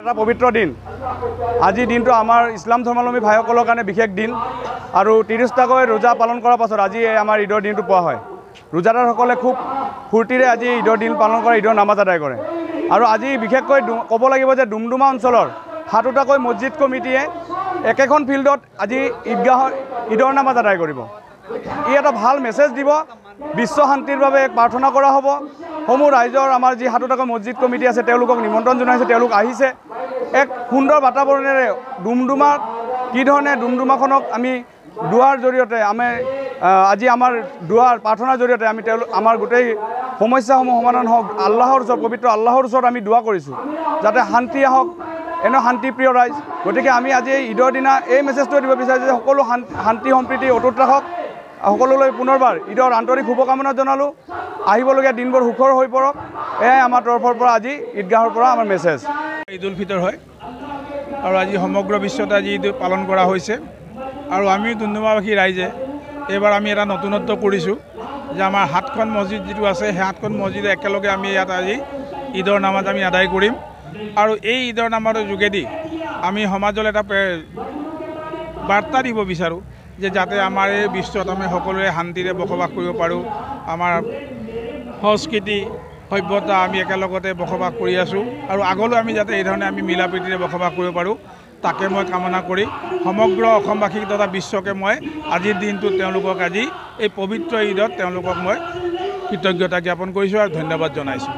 এটা পবিত্ৰ দিন। আজি দিনটো আমাৰ ইছলাম ধৰ্মাৱলম্বী ভাইসকলৰ কাৰণে বিশেষ দিন আৰু 30টাকৈ ৰোজা পালন কৰাৰ পাছত আজি আমাৰ ঈদৰ দিনটো পোৱা হয়। ৰোজাদাৰসকলে খুব ফূৰ্তিৰে আজি ঈদৰ দিন পালন কৰে, ঈদৰ নামাজ আদায় কৰে। আৰু আজি বিশেষকৈ ক'ব লাগিব যে ডুমডুমা অঞ্চলৰ 7টাকৈ মছজিদ কমিটিয়ে একেখন ফিল্ডত আজি ঈদৰ নামাজ আদায় কৰিব। ই এটা ভাল মেছেজ দিব, বিশ্ব শান্তিৰ বাবে প্ৰাৰ্থনা কৰা হ'ব। সমূহ ৰাইজৰ আমাৰ যি 7টাকৈ মছজিদ কমিটি আছে তেওঁলোকক নিমন্ত্ৰণ জনাইছে, তেওঁলোক আহিছে। এক সুন্দৰ বাতাবৰণেৰে ডুমডুমাত কি ধৰণে ডুমডুমাখনক আমি দুৱাৰ জৰিয়তে আজি আমাৰ দুৱাৰ প্ৰাৰ্থনাৰ জৰিয়তে আমি আমাৰ গোটেই সমস্যাসমূহ সমাধান হওক, আল্লাহৰ ওচৰত পবিত্ৰ আল্লাহৰ ওচৰত আমি দোৱা কৰিছোঁ যাতে শান্তি আহক, এনে শান্তিপ্ৰিয় ৰাইজ। গতিকে আমি আজি ঈদৰ দিনা এই মেছেজটো দিব বিচাৰিছোঁ যে সকলো শান্তি সম্প্ৰীতি অটুট ৰাখক। সকলোলৈ পুনৰবাৰ ঈদৰ আন্তৰিক শুভকামনা জনালোঁ। আহিবলগীয়া দিনবোৰ সুখৰ হৈ পৰক, এয়াই আমাৰ তৰফৰ পৰা আজি ঈদগাহৰ পৰা আমাৰ মেছেজ। ঈদ উল ফিতৰ হয় আৰু আজি সমগ্ৰ বিশ্বতে আজি ঈদ পালন কৰা হৈছে। আৰু আমি ডুমডুমাবাসী ৰাইজে এইবাৰ আমি এটা নতুনত্ব কৰিছোঁ যে আমাৰ 7খন মছজিদ যিটো আছে সেই 7খন মছজিদে একেলগে আমি ইয়াত আজি ঈদৰ নামাজ আমি আদায় কৰিম। আৰু এই ঈদৰ নামাজৰ যোগেদি আমি সমাজলৈ এটা বাৰ্তা দিব বিচাৰোঁ যে যাতে আমাৰ এই বিশ্বত আমি সকলোৱে শান্তিৰে বসবাস কৰিব পাৰোঁ। আমাৰ সংস্কৃতি সভ্যতা আমি একেলগতে বসবাস কৰি আছোঁ আৰু আগলৈ আমি যাতে এই ধৰণে আমি মিলা প্ৰীতিৰে বসবাস কৰিব পাৰোঁ তাকে মই কামনা কৰি সমগ্ৰ অসমবাসীক তথা বিশ্বকে মই আজিৰ দিনটোত তেওঁলোকক আজি এই পবিত্ৰ ঈদত তেওঁলোকক মই কৃতজ্ঞতা জ্ঞাপন কৰিছোঁ আৰু ধন্যবাদ জনাইছোঁ।